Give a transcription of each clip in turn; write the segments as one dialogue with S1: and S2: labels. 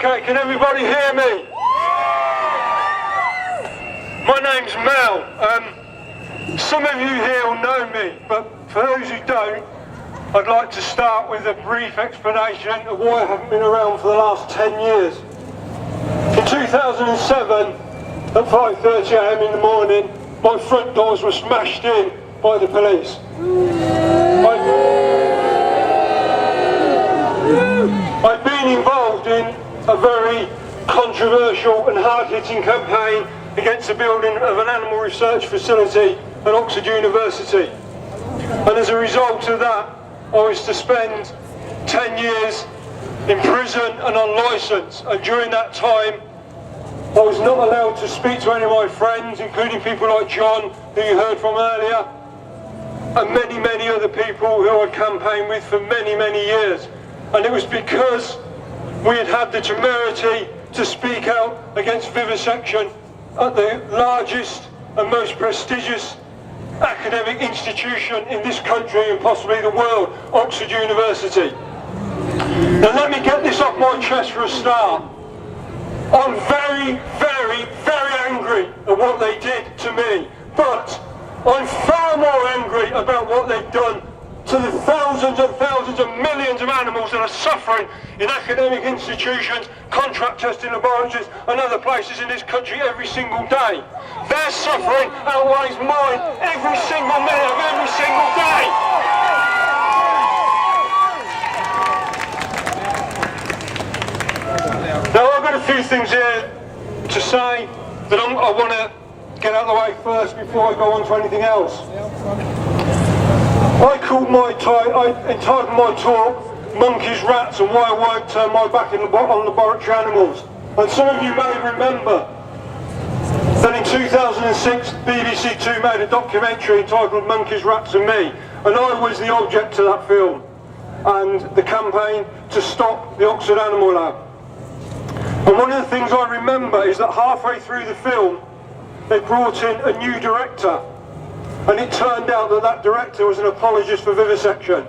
S1: Okay, can everybody hear me? My name's Mel. Some of you here will know me, but for those who don't, I'd like to start with a brief explanation of why I haven't been around for the last 10 years. In 2007, at 5:30 a.m. in the morning, my front doors were smashed in by the police. I've been involved in a very controversial and hard-hitting campaign against the building of an animal research facility at Oxford University. And as a result of that, I was to spend 10 years in prison and on licence. And during that time, I was not allowed to speak to any of my friends, including people like John, who you heard from earlier, and many, many other people who I'd campaigned with for many, many years. And it was because we had had the temerity to speak out against vivisection at the largest and most prestigious academic institution in this country and possibly the world, Oxford University. Now let me get this off my chest for a start. I'm very, very, very angry at what they did to me, but I'm far more angry about what they've done to the thousands and thousands and millions of animals that are suffering in academic institutions, contract testing laboratories and other places in this country every single day. Their suffering outweighs mine every single minute of every single day. Now I've got a few things here to say that I want to get out of the way first before I go on to anything else. I entitled my talk Monkeys, Rats and Why I Won't Turn My Back on Laboratory Animals. And some of you may remember that in 2006 BBC Two made a documentary entitled Monkeys, Rats and Me, and I was the object of that film and the campaign to stop the Oxford Animal Lab. And one of the things I remember is that halfway through the film they brought in a new director. And it turned out that that director was an apologist for vivisection.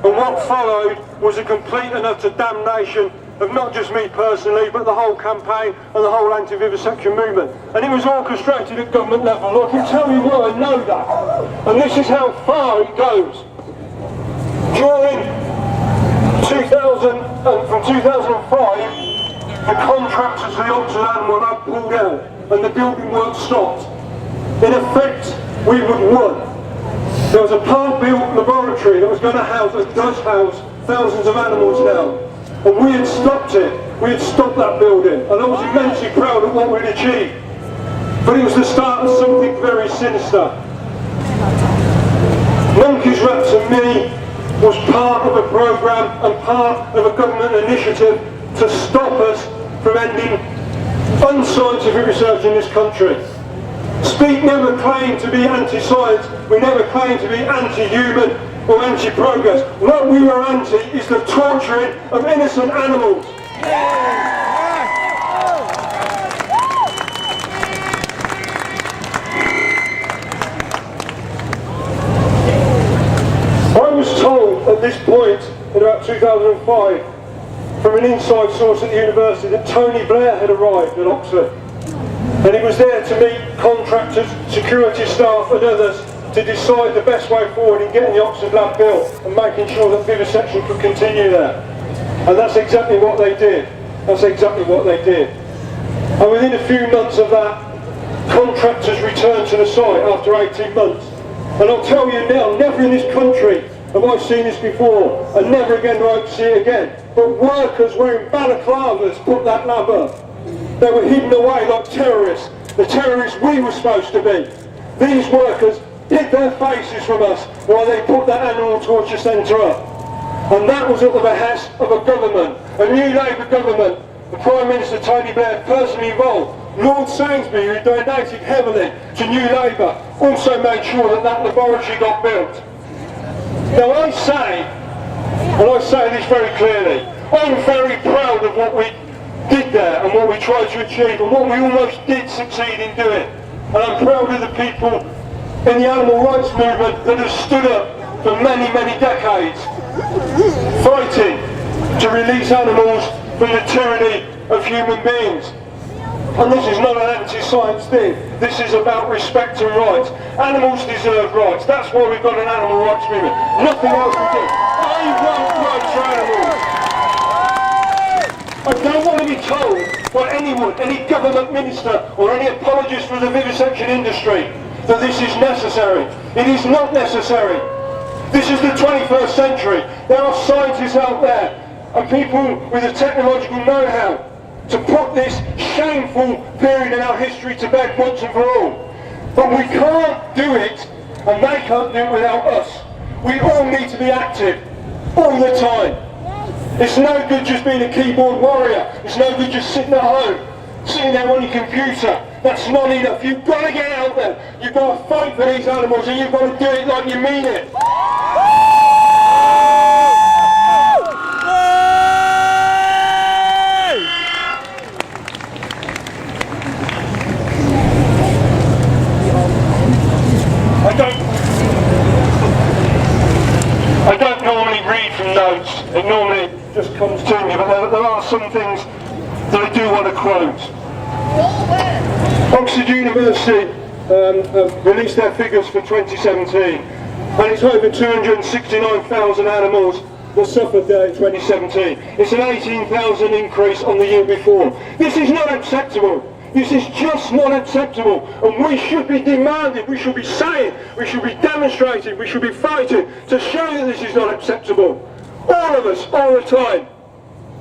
S1: And what followed was a complete and utter damnation of not just me personally, but the whole campaign and the whole anti-vivisection movement. And it was orchestrated at government level. I can tell you why I know that. And this is how far it goes. During 2000, from 2005, the contractors for the Oxford Animal Lab pulled out and the building work stopped. In effect, we would won. There was a part-built laboratory that was going to house, and does house, thousands of animals now. And we had stopped it. We had stopped that building. And I was immensely proud of what we'd achieved. But it was the start of something very sinister. Monkeys, Rats and Me was part of a programme and part of a government initiative to stop us from ending unscientific research in this country. Speak never claimed to be anti-science, we never claimed to be anti-human or anti-progress. What we were anti is the torturing of innocent animals. I was told at this point, in about 2005, from an inside source at the university that Tony Blair had arrived at Oxford. And he was there to meet contractors, security staff and others to decide the best way forward in getting the Oxford Lab built and making sure that vivisection could continue there. And that's exactly what they did. That's exactly what they did. And within a few months of that, contractors returned to the site after 18 months. And I'll tell you now, never in this country have I seen this before, and never again do I see it again. But workers wearing balaclavas put that lab up. They were hidden away like terrorists, the terrorists we were supposed to be. These workers hid their faces from us while they put that animal torture centre up. And that was at the behest of a government, a new Labour government. The Prime Minister Tony Blair personally involved. Lord Sainsbury, who donated heavily to New Labour, also made sure that that laboratory got built. Now I say, and I say this very clearly, I'm very proud of what we did there and what we tried to achieve and what we almost did succeed in doing. And I'm proud of the people in the animal rights movement that have stood up for many, many decades, fighting to release animals from the tyranny of human beings. And this is not an anti-science thing. This is about respect and rights. Animals deserve rights. That's why we've got an animal rights movement. Nothing else we do. I want rights for animals. I don't want to be told by anyone, any government minister or any apologist for the vivisection industry that this is necessary. It is not necessary. This is the 21st century. There are scientists out there and people with the technological know-how to put this shameful period in our history to bed once and for all. But we can't do it, and they can't do it without us. We all need to be active, all the time. It's no good just being a keyboard warrior. It's no good just sitting at home, sitting there on your computer. That's not enough. You've got to get out there. You've got to fight for these animals, and you've got to do it like you mean it. I don't normally read from notes, it normally just comes to me, but there are some things that I do want to quote. Oxford University released their figures for 2017, and it's over 269,000 animals that suffered there in 2017. It's an 18,000 increase on the year before. This is not acceptable. This is just not acceptable, and we should be demanding, we should be saying, we should be demonstrating, we should be fighting to show that this is not acceptable. All of us, all the time.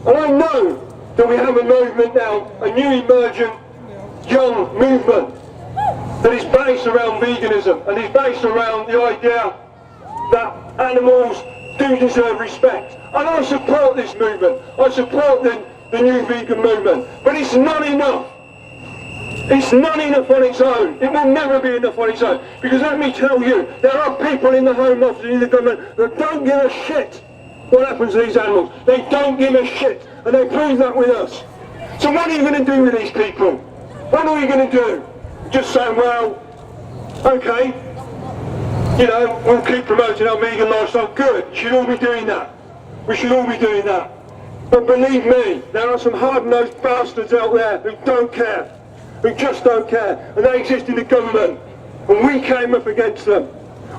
S1: And I know that we have a movement now, a new emergent young movement that is based around veganism and is based around the idea that animals do deserve respect. And I support this movement, I support the new vegan movement, but it's not enough. It's not enough on its own. It will never be enough on its own. Because let me tell you, there are people in the Home Office and in the government that don't give a shit what happens to these animals. They don't give a shit. And they prove that with us. So what are you going to do with these people? What are we going to do? Just say, well, okay, you know, we'll keep promoting our vegan lifestyle. Good. We should all be doing that. We should all be doing that. But believe me, there are some hard-nosed bastards out there who don't care. Who just don't care, and they exist in the government, and we came up against them.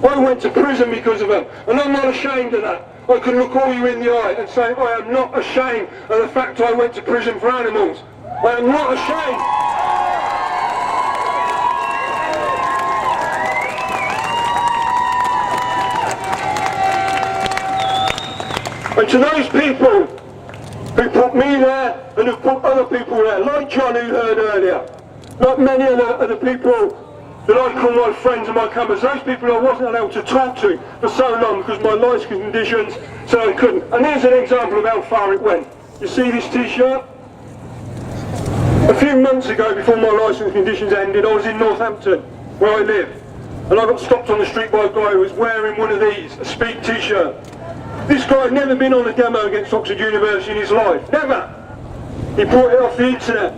S1: I went to prison because of them, and I'm not ashamed of that. I can look all you in the eye and say I am not ashamed of the fact I went to prison for animals. I am not ashamed. And to those people who put me there and who put other people there, like John who heard earlier, like many of the people that I call my friends and my cameras, those people I wasn't allowed to talk to for so long because my life conditions, so I couldn't. And here's an example of how far it went. You see this t-shirt? A few months ago, before my licence conditions ended, I was in Northampton, where I live, and I got stopped on the street by a guy who was wearing one of these, a Speak t-shirt. This guy had never been on a demo against Oxford University in his life, never. He brought it off the internet.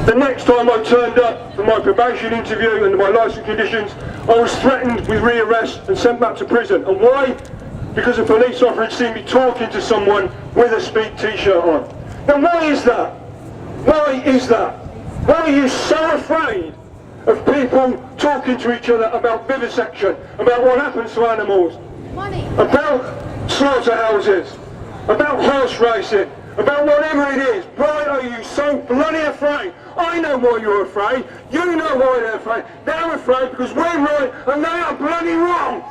S1: The next time I turned up for my probation interview and my licence conditions, I was threatened with rearrest and sent back to prison. And why? Because a police officer had seen me talking to someone with a Speak t-shirt on. Now why is that? Why is that? Why are you so afraid of people talking to each other about vivisection, about what happens to animals, about slaughterhouses, about horse racing, about whatever it is? Why are you so bloody afraid? I know why you're afraid. You know why they're afraid. They're afraid because we're right and they are bloody wrong.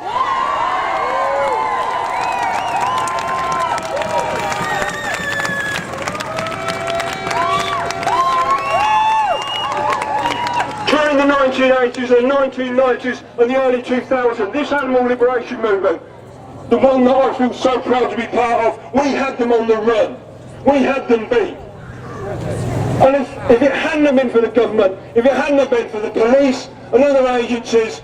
S1: During the 1980s and 1990s and the early 2000s, this animal liberation movement, the one that I feel so proud to be part of, we had them on the run. We had them beat. And if it hadn't been for the government, if it hadn't been for the police and other agencies,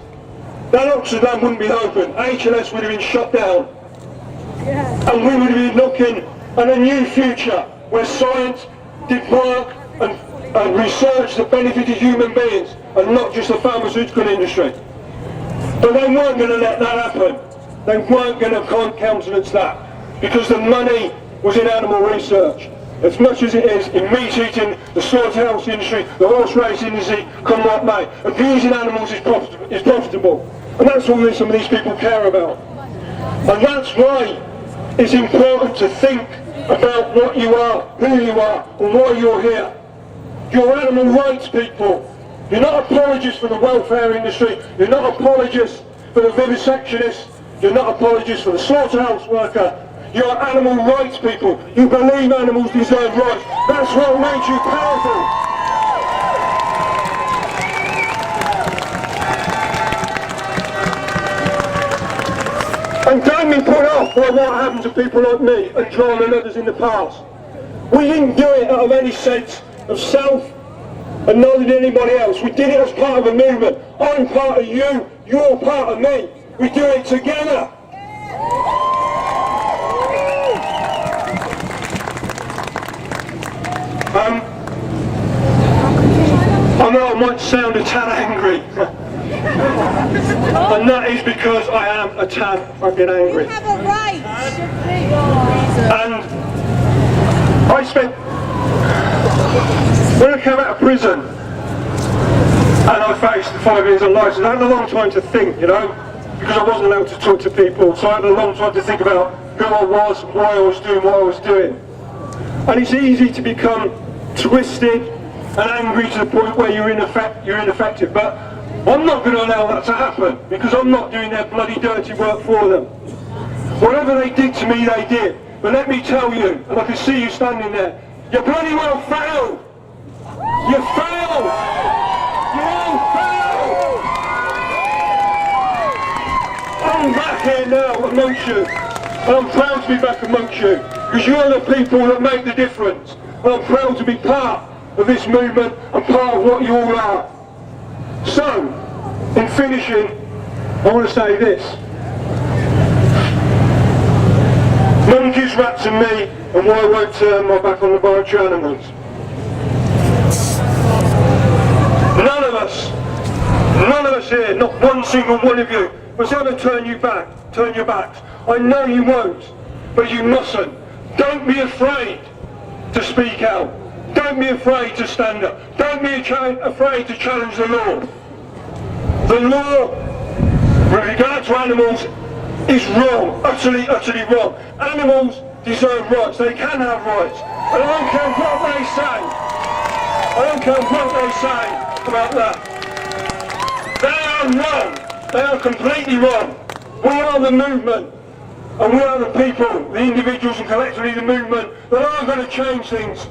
S1: that Oxford land wouldn't be open. HLS would have been shut down. And we would have been looking at a new future where science did work and research that benefited human beings and not just the pharmaceutical industry. But they weren't going to let that happen. They weren't going to countenance that because the money was in animal research. as much as it is in meat eating, the slaughterhouse industry, the horse racing industry, come what may. Abusing animals is profitable. And that's what some of these people care about. And that's why it's important to think about what you are, who you are, and why you're here. You're animal rights people. You're not apologists for the welfare industry. You're not apologists for the vivisectionists. You're not apologists for the slaughterhouse worker. You're animal rights people. You believe animals deserve rights. That's what makes you powerful. And don't be put off by what happened to people like me and John and others in the past. We didn't do it out of any sense of self, and neither did anybody else. We did it as part of a movement. I'm part of you, you're part of me. We do it together. I know I might sound a tad angry. And that is because I am a tad fucking angry.
S2: You have a right.
S1: And I spent, when I came out of prison and I faced the 5 years of license, I had a long time to think, you know, because I wasn't allowed to talk to people, so I had a long time to think about who I was, why I was doing what I was doing. And it's easy to become twisted and angry to the point where you're ineffective, but I'm not going to allow that to happen, because I'm not doing their bloody dirty work for them. Whatever they did to me, they did. But let me tell you, and I can see you standing there, you bloody well failed! You failed! You all failed! I'm back here now amongst you, and I'm proud to be back amongst you, because you're the people that make the difference. And I'm proud to be part of this movement and part of what you all are. So, in finishing, I want to say this. Monkeys, rats and me, and why I won't turn my back on laboratory animals. None of us here, not one single one of you, was ever turn your backs. I know you won't, but you mustn't. Don't be afraid to speak out. Don't be afraid to stand up. Don't be afraid to challenge the law. The law, with regard to animals, is wrong. Utterly, utterly wrong. Animals deserve rights. They can have rights. And I don't care what they say. I don't care what they say about that. They are wrong. They are completely wrong. We are the movement. And we are the people, the individuals and collectively the movement, that are going to change things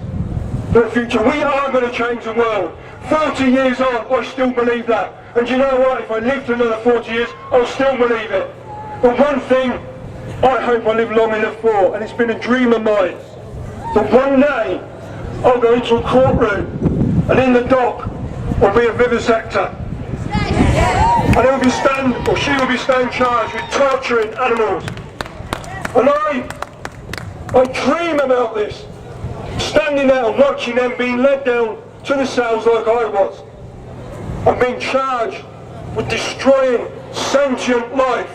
S1: for the future. We are going to change the world. 40 years on, I still believe that. And you know what? If I lived another 40 years, I'll still believe it. But one thing I hope I live long enough for, and it's been a dream of mine, that one day I'll go into a courtroom, and in the dock will be a vivisector. And he'll be she will be charged with torturing animals. And I dream about this, standing there and watching them being led down to the cells like I was, and being charged with destroying sentient life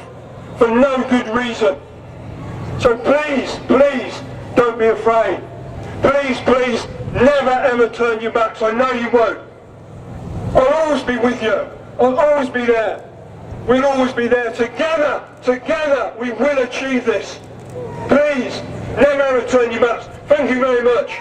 S1: for no good reason. So please, please, don't be afraid. Please, please, never ever turn your backs. I know you won't. I'll always be with you. I'll always be there. We'll always be there. Together, together, we will achieve this. Please, never ever turn your backs. Thank you very much.